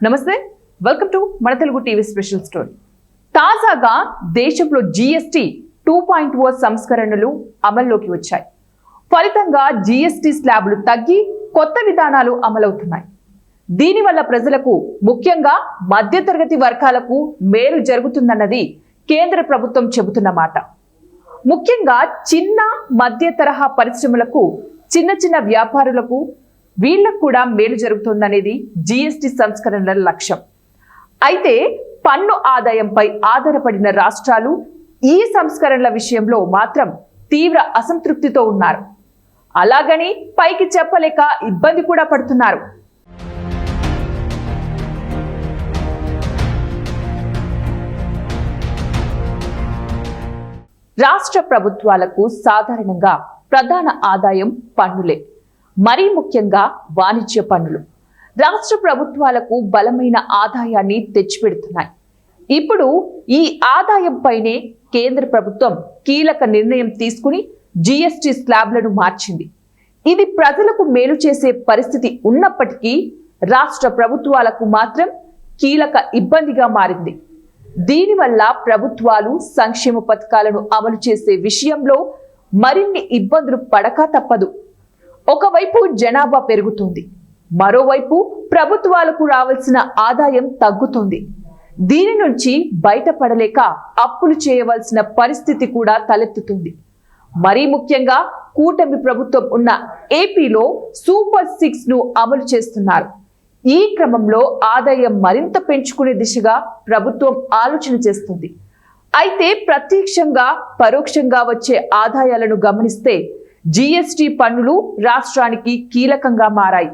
నమస్తే, welcome to మన Telugu TV special story. తాజాగా దేశంలో జీఎస్టీ 2.0 సంస్కరణలు అమల్లోకి వచ్చాయి. ఫలితంగా జీఎస్టీ స్లాబ్లు తగ్గి కొత్త విధానాలు అమలవుతున్నాయి. దీనివల్ల ప్రజలకు, ముఖ్యంగా మధ్యతరగతి వర్గాలకు మేలు జరుగుతుందన్నది కేంద్ర ప్రభుత్వం చెబుతున్న మాట. ముఖ్యంగా చిన్న మధ్య తరహా పరిశ్రమలకు, చిన్న వ్యాపారులకు, వీళ్ళకు కూడా మేలు జరుగుతుందనేది జీఎస్టీ సంస్కరణల లక్ష్యం. అయితే పన్ను ఆదాయంపై ఆధారపడిన రాష్ట్రాలు ఈ సంస్కరణల విషయంలో మాత్రం తీవ్ర అసంతృప్తితో ఉన్నారు. అలాగని పైకి చెప్పలేక ఇబ్బంది కూడా పడుతున్నారు. రాష్ట్ర ప్రభుత్వాలకు సాధారణంగా ప్రధాన ఆదాయం పన్నులే, మరీ ముఖ్యంగా వాణిజ్య పన్నులు రాష్ట్ర ప్రభుత్వాలకు బలమైన ఆదాయాన్ని తెచ్చిపెడుతున్నాయి. ఇప్పుడు ఈ ఆదాయంపైనే కేంద్ర ప్రభుత్వం కీలక నిర్ణయం తీసుకుని జీఎస్టీ స్లాబ్లను మార్చింది. ఇది ప్రజలకు మేలు చేసే పరిస్థితి ఉన్నప్పటికీ రాష్ట్ర ప్రభుత్వాలకు మాత్రం కీలక ఇబ్బందిగా మారింది. దీనివల్ల ప్రభుత్వాలు సంక్షేమ పథకాలను అమలు చేసే విషయంలో మరిన్ని ఇబ్బందులు పడక తప్పదు. ఒకవైపు జనాభా పెరుగుతుంది, మరోవైపు ప్రభుత్వాలకు రావాల్సిన ఆదాయం తగ్గుతుంది. దీని నుంచి బయటపడలేక అప్పులు చేయవలసిన పరిస్థితి కూడా తలెత్తుతుంది. మరీ ముఖ్యంగా కూటమి ప్రభుత్వం ఉన్న ఏపీలో సూపర్ 6 ను అమలు చేస్తున్నారు. ఈ క్రమంలో ఆదాయం మరింత పెంచుకునే దిశగా ప్రభుత్వం ఆలోచన చేస్తుంది. అయితే ప్రత్యక్షంగా, పరోక్షంగా వచ్చే ఆదాయాలను గమనిస్తే జీఎస్టీ పన్నులు రాష్ట్రానికి కీలకంగా మారాయి.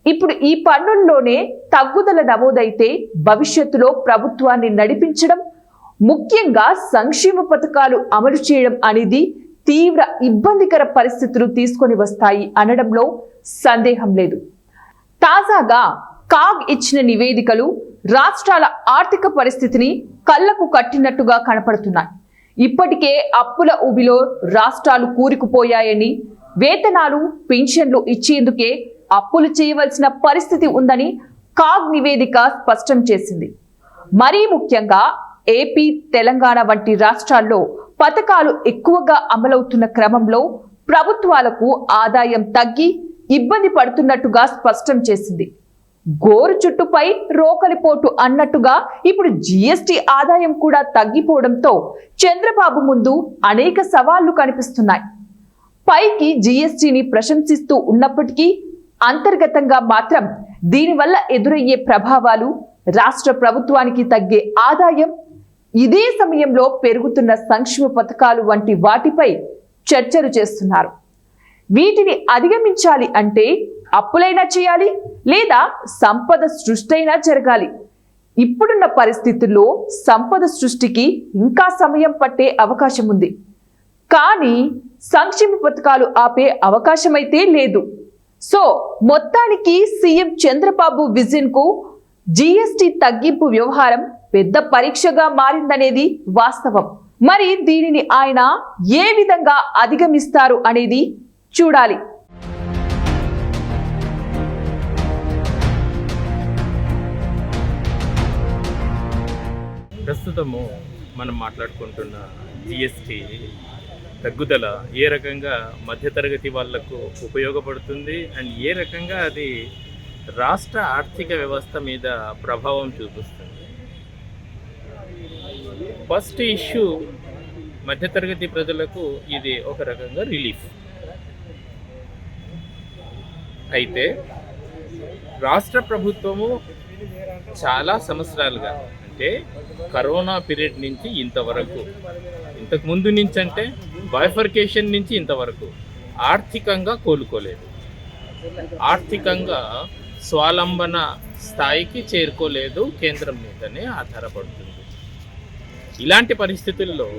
ఇప్పుడు ఈ పన్నుల్లోనే తగ్గుదల నమోదైతే భవిష్యత్తులో ప్రభుత్వాన్ని నడిపించడం, ముఖ్యంగా సంక్షేమ పథకాలు అమలు చేయడం అనేది తీవ్ర ఇబ్బందికర పరిస్థితులు తీసుకొని వస్తాయి అనడంలో సందేహం లేదు. తాజాగా కాగ్ ఇచ్చిన నివేదికలు రాష్ట్రాల ఆర్థిక పరిస్థితిని కళ్లకు కట్టినట్టుగా కనపడుతున్నాయి. ఇప్పటికే అప్పుల ఊబిలో రాష్ట్రాలు కూరుకుపోయాయని, వేతనాలు, పింఛన్లు ఇచ్చేందుకే అప్పులు చేయవలసిన పరిస్థితి ఉందని కాగ్ నివేదిక స్పష్టం చేసింది. మరీ ముఖ్యంగా ఏపీ, తెలంగాణ వంటి రాష్ట్రాల్లో పథకాలు ఎక్కువగా అమలవుతున్న క్రమంలో ప్రభుత్వాలకు ఆదాయం తగ్గి ఇబ్బంది పడుతున్నట్టుగా స్పష్టం చేసింది. గోరు చుట్టుపై రోకలిపోటు అన్నట్టుగా ఇప్పుడు జీఎస్టీ ఆదాయం కూడా తగ్గిపోవడంతో చంద్రబాబు ముందు అనేక సవాళ్లు కనిపిస్తున్నాయి. పైకి జీఎస్టీని ప్రశంసిస్తూ ఉన్నప్పటికీ అంతర్గతంగా మాత్రం దీనివల్ల ఎదురయ్యే ప్రభావాలు, రాష్ట్ర ప్రభుత్వానికి తగ్గే ఆదాయం, ఇదే సమయంలో పెరుగుతున్న సంక్షేమ పథకాలు వంటి వాటిపై చర్చలు చేస్తున్నారు. వీటిని అధిగమించాలి అంటే అప్పులైనా చేయాలి, లేదా సంపద సృష్టి అయినా జరగాలి. ఇప్పుడున్న పరిస్థితుల్లో సంపద సృష్టికి ఇంకా సమయం పట్టే అవకాశం ఉంది. కానీ సంక్షేమ పథకాలు ఆపే అవకాశం అయితే లేదు. సో మొత్తానికి సీఎం చంద్రబాబు విజన్ కు జీఎస్టీ తగ్గింపు వ్యవహారం పెద్ద పరీక్షగా మారిందనేది వాస్తవం. మరి దీనిని ఆయన ఏ విధంగా అధిగమిస్తారు అనేది చూడాలి. ప్రస్తుతము మనం మాట్లాడుకుంటున్న జిఎస్టీ తగ్గుదల ఏ రకంగా మధ్యతరగతి వాళ్లకు ఉపయోగపడుతుంది అండ్ ఏ రకంగా అది రాష్ట్ర ఆర్థిక వ్యవస్థ మీద ప్రభావం చూపిస్తుంది. ఫస్ట్ ఇష్యూ, మధ్యతరగతి ప్రజలకు ఇది ఒక రకంగా రిలీఫ్. అయితే రాష్ట్ర ప్రభుత్వము చాలా సంవత్సరాలుగా, అంటే కరోనా పీరియడ్ నుంచి ఇంతవరకు, ఇంతకు ముందు నుంచి అంటే బైఫర్కేషన్ నుంచి ఇంతవరకు ఆర్థికంగా కోలుకోలేదు, ఆర్థికంగా స్వావలంబన స్థాయికి చేరుకోలేదు, కేంద్రం మీదనే ఆధారపడుతుంది. ఇలాంటి పరిస్థితుల్లో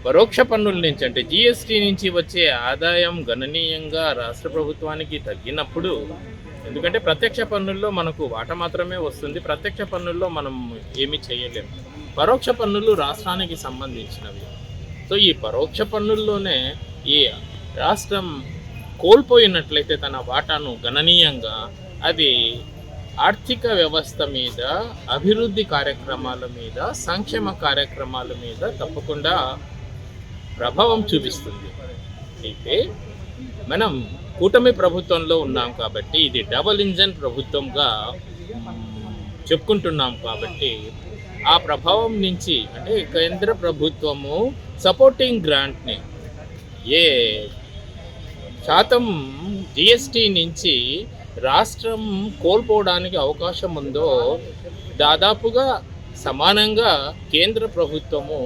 పరోక్ష పన్నుల నుంచి, అంటే జిఎస్టీ నుంచి వచ్చే ఆదాయం గణనీయంగా రాష్ట్ర ప్రభుత్వానికి తగ్గినప్పుడు, ఎందుకంటే ప్రత్యక్ష పన్నుల్లో మనకు వాటా మాత్రమే వస్తుంది, ప్రత్యక్ష పన్నుల్లో మనం ఏమీ చేయలేము. పరోక్ష పన్నులు రాష్ట్రానికి సంబంధించినవి. సో ఈ పరోక్ష పన్నుల్లోనే ఈ రాష్ట్రం కోల్పోయినట్లయితే తన వాటాను గణనీయంగా, అది ఆర్థిక వ్యవస్థ మీద, అభివృద్ధి కార్యక్రమాల మీద, సంక్షేమ కార్యక్రమాల మీద తప్పకుండా ప్రభావం చూపిస్తుంది. అయితే మనం కూటమి ప్రభుత్వంలో ఉన్నాం కాబట్టి, ఇది డబుల్ ఇంజన్ ప్రభుత్వంగా చెప్పుకుంటున్నాం కాబట్టి, ఆ ప్రభావం నుంచి అంటే కేంద్ర ప్రభుత్వము సపోర్టింగ్ గ్రాంట్ని ఏ శాతం జిఎస్టి నుంచి రాష్ట్రం కోల్పోవడానికి అవకాశం ఉందో దాదాపుగా సమానంగా కేంద్ర ప్రభుత్వము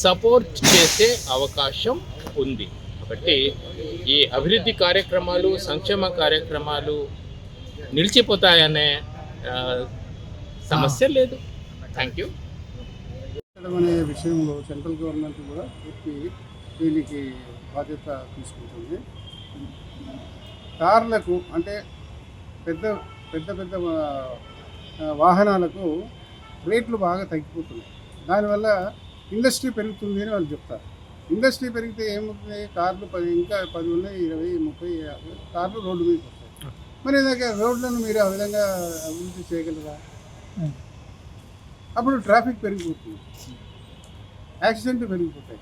సపోర్ట్ చేసే అవకాశం ఉంది. కాబట్టి ఈ అభివృద్ధి కార్యక్రమాలు, సంక్షేమ కార్యక్రమాలు నిలిచిపోతాయనే సమస్య లేదు. Thank you. అనే విషయంలో సెంట్రల్ గవర్నమెంట్ కూడా పూర్తి దీనికి బాధ్యత తీసుకుంటుంది. కార్లకు అంటే పెద్ద పెద్ద పెద్ద వాహనాలకు రేట్లు బాగా తగ్గిపోతున్నాయి. దానివల్ల ఇండస్ట్రీ పెరుగుతుంది అని వాళ్ళు చెప్తారు. ఇండస్ట్రీ పెరిగితే ఏమవుతుంది, కార్లు ఇంకా 10 ఉన్నాయి, 20, 30, 50 కార్లు రోడ్డు మీదకి వస్తాయి. మరి దగ్గర రోడ్లను మీరు ఆ విధంగా అభివృద్ధి చేయగలరా? అప్పుడు ట్రాఫిక్ పెరిగిపోతుంది, యాక్సిడెంట్లు పెరిగిపోతాయి.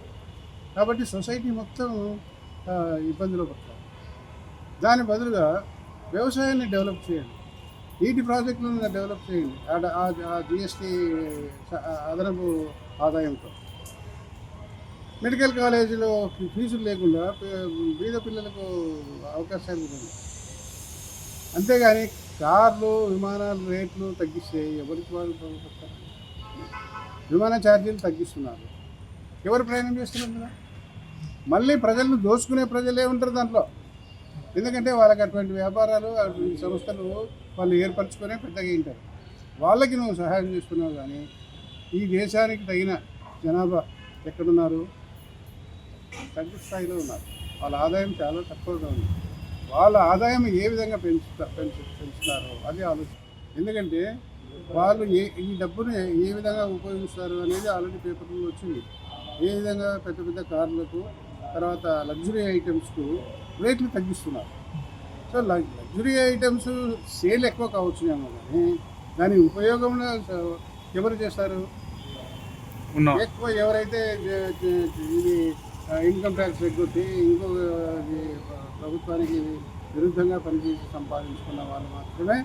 కాబట్టి సొసైటీ మొత్తం ఇబ్బందిలో పడతారు. దాని బదులుగా వ్యవసాయాన్ని డెవలప్ చేయండి, నీటి ప్రాజెక్టులను డెవలప్ చేయండి ఆ జిఎస్టీ అదనపు ఆదాయంతో. మెడికల్ కాలేజీలో ఫీజులు లేకుండా బీద పిల్లలకు అవకాశాలు ఇవ్వండి. అంతేగాని కార్లు, విమానాల రేట్లు తగ్గిస్తే ఎవరికి వాళ్ళు పడతారు? విమాన ఛార్జీలు తగ్గిస్తున్నారు, ఎవరు ప్రయాణం చేస్తున్నారు కదా? మళ్ళీ ప్రజలను దోచుకునే ప్రజలే ఉంటారు దాంట్లో. ఎందుకంటే వాళ్ళకి అటువంటి వ్యాపారాలు, అటువంటి సంస్థలు వాళ్ళు ఏర్పరచుకునే పెద్దగా ఉంటారు. వాళ్ళకి నువ్వు సహాయం చేస్తున్నావు. కానీ ఈ దేశానికి తగిన జనాభా ఎక్కడున్నారు? తగ్గు స్థాయిలో ఉన్నారు. వాళ్ళ ఆదాయం చాలా తక్కువగా ఉంది. వాళ్ళ ఆదాయం ఏ విధంగా పెంచుతారో అది ఆలోచన. ఎందుకంటే వాళ్ళు ఈ డబ్బుని ఏ విధంగా ఉపయోగిస్తారు అనేది ఆల్రెడీ పేపర్లో వచ్చింది. ఏ విధంగా పెద్ద పెద్ద కార్లకు, తర్వాత లగ్జరీ ఐటమ్స్కు రేట్లు తగ్గిస్తున్నారు. సో లగ్జరీ ఐటమ్స్ సేల్ ఎక్కువ కావచ్చునేమో, కానీ దాని ఉపయోగంలో ఎవరు చేస్తారు? ఎక్కువ ఎవరైతే ఇది ఇన్కమ్ ట్యాక్స్ ఎగ్గొట్టి ఇంకో ప్రభుత్వానికి విరుద్ధంగా పనిచేసి సంపాదించుకున్న వాళ్ళు మాత్రమే,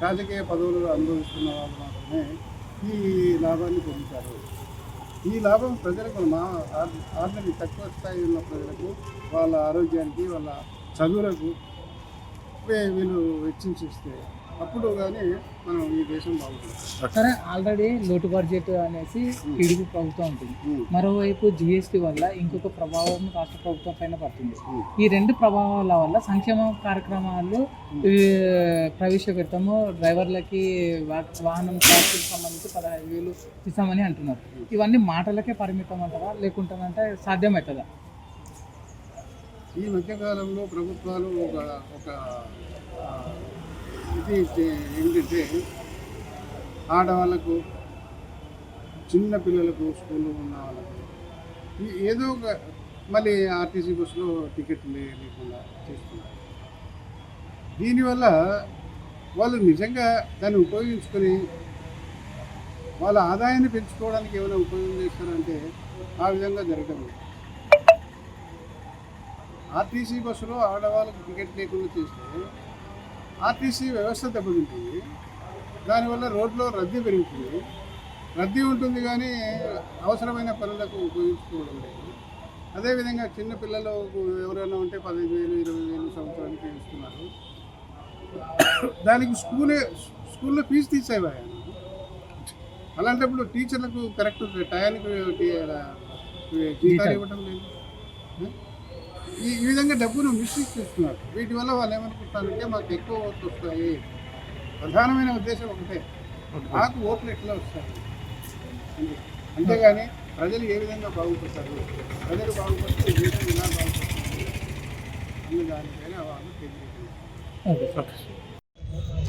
రాజకీయ పదవులు అనుభవిస్తున్న వాళ్ళు మాత్రమే ఈ లాభాన్ని పొందుతారు. ఈ లాభం ప్రజలకు, మా ఆర్డినరీ తక్కువ స్థాయి ఉన్న ప్రజలకు, వాళ్ళ ఆరోగ్యానికి, వాళ్ళ చదువులకు వీళ్ళు వెచ్చించిస్తే అప్పుడు కానీ మనం ఈ దేశం బాగుంటుంది. సరే, ఆల్రెడీ లోటు బడ్జెట్ అనేసి టీడీపీ ప్రభుత్వం ఉంటుంది. మరోవైపు జిఎస్టీ వల్ల ఇంకొక ప్రభావం రాష్ట్ర ప్రభుత్వం పైన పడుతుంది. ఈ రెండు ప్రభావాల వల్ల సంక్షేమ కార్యక్రమాలు ప్రవేశపెడతాము, డ్రైవర్లకి వాహనం ట్యాక్స్కి సంబంధించి 15,000 ఇస్తామని అంటున్నారు. ఇవన్నీ మాటలకే పరిమితం అంటారా, లేకుంటానంటే సాధ్యమవుతుందా? ఈ మధ్యకాలంలో ప్రభుత్వాలు ఒక ఇది ఏంటంటే, ఆడవాళ్ళకు, చిన్న పిల్లలకు, స్కూల్లో ఉన్న వాళ్ళకు ఏదో ఒక మళ్ళీ ఆర్టీసీ బస్సులో టికెట్ లేకుండా చేస్తున్నారు. దీనివల్ల వాళ్ళు నిజంగా దాన్ని ఉపయోగించుకొని వాళ్ళ ఆదాయాన్ని పెంచుకోవడానికి ఏమైనా ఉపయోగం చేస్తారంటే ఆ విధంగా జరగదు. ఆర్టీసీ బస్సులో ఆడవాళ్ళకు టికెట్ లేకుండా చేస్తే ఆర్టీసీ వ్యవస్థ దెబ్బతింటుంది. దానివల్ల రోడ్లో రద్దీ పెరుగుతుంది. రద్దీ ఉంటుంది కానీ అవసరమైన పనులకు ఉపయోగించుకోవడం లేదు. అదేవిధంగా చిన్నపిల్లలు ఎవరైనా ఉంటే 15,000, 20,000 సంవత్సరానికి ఇస్తున్నారు. దానికి స్కూల్లో ఫీజు తీసేవారు. అలాంటప్పుడు టీచర్లకు కరెక్ట్ టయానికి జీతాలు ఇవ్వటం లేదు. ఈ విధంగా డబ్బును మిస్యూజ్ చేస్తున్నారు. వీటి వల్ల వాళ్ళు ఏమనుకుంటారంటే మాకు ఎక్కువ ఓట్లు వస్తాయి. ప్రధానమైన ఉద్దేశం ఒకటే, నాకు ఓట్లు ఎట్లా వస్తాయి, అంతేగాని ప్రజలు ఏ విధంగా బాగుపడతారు, ప్రజలు బాగుపడితే దేశం ఎలా బాగుపడుతుంది అన్న దానిపైన వాళ్ళు తెలియజేస్తున్నారు.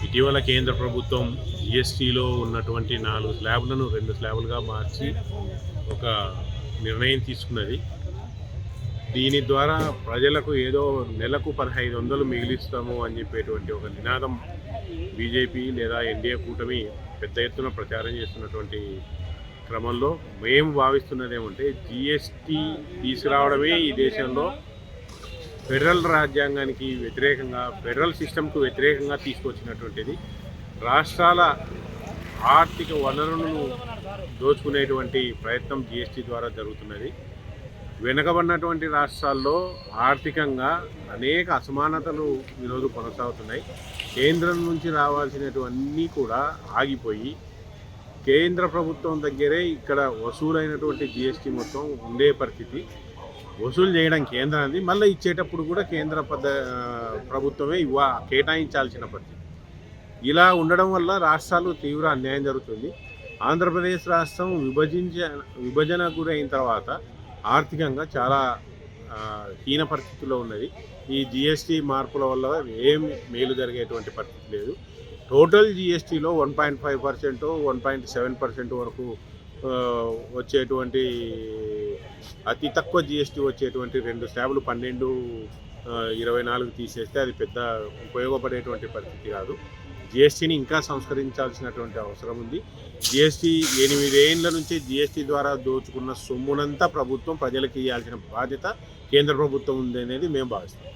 ఇటీవల కేంద్ర ప్రభుత్వం జిఎస్టీలో ఉన్నటువంటి 4 స్లాబ్లను 2 స్లాబులుగా మార్చి ఒక నిర్ణయం తీసుకున్నది. దీని ద్వారా ప్రజలకు ఏదో నెలకు 1,500 మిగిలిస్తాము అని చెప్పేటువంటి ఒక నినాదం బీజేపీ లేదా ఎన్డీఏ కూటమి పెద్ద ఎత్తున ప్రచారం చేస్తున్నటువంటి క్రమంలో మేము భావిస్తున్నది ఏమంటే జిఎస్టీ తీసుకురావడమే ఈ దేశంలో ఫెడరల్ రాజ్యాంగానికి వ్యతిరేకంగా, ఫెడరల్ సిస్టమ్కు వ్యతిరేకంగా తీసుకొచ్చినటువంటిది. రాష్ట్రాల ఆర్థిక వనరులను దోచుకునేటువంటి ప్రయత్నం జిఎస్టీ ద్వారా జరుగుతున్నది. వెనుకబడినటువంటి రాష్ట్రాల్లో ఆర్థికంగా అనేక అసమానతలు ఈరోజు కొనసాగుతున్నాయి. కేంద్రం నుంచి రావాల్సినటువన్నీ కూడా ఆగిపోయి కేంద్ర ప్రభుత్వం దగ్గరే ఇక్కడ వసూలైనటువంటి జిఎస్టీ మొత్తం ఉండే పరిస్థితి. వసూలు చేయడం కేంద్రాన్ని, మళ్ళీ ఇచ్చేటప్పుడు కూడా కేంద్ర ప్రభుత్వమే కేటాయించాల్సిన పరిస్థితి. ఇలా ఉండడం వల్ల రాష్ట్రాలు తీవ్ర అన్యాయం జరుగుతుంది. ఆంధ్రప్రదేశ్ రాష్ట్రం విభజన గురైన తర్వాత ఆర్థికంగా చాలా హీన పరిస్థితుల్లో ఉన్నది. ఈ జిఎస్టీ మార్పుల వల్ల ఏం మేలు జరిగేటువంటి పరిస్థితి లేదు. టోటల్ జిఎస్టీలో 1.5%, 1.7% వరకు వచ్చేటువంటి అతి తక్కువ జిఎస్టీ వచ్చేటువంటి 2 స్లాబులు 12, 24 తీసేస్తే అది పెద్ద ఉపయోగపడేటువంటి పరిస్థితి కాదు. జిఎస్టీని ఇంకా సంస్కరించాల్సినటువంటి అవసరం ఉంది. జిఎస్టీ 8 ఏళ్ల నుంచి జిఎస్టీ ద్వారా దోచుకున్న సొమ్మునంతా ప్రభుత్వం ప్రజలకు ఇవ్వాల్సిన బాధ్యత కేంద్ర ప్రభుత్వం ఉంది అనేది మేము భావిస్తాం.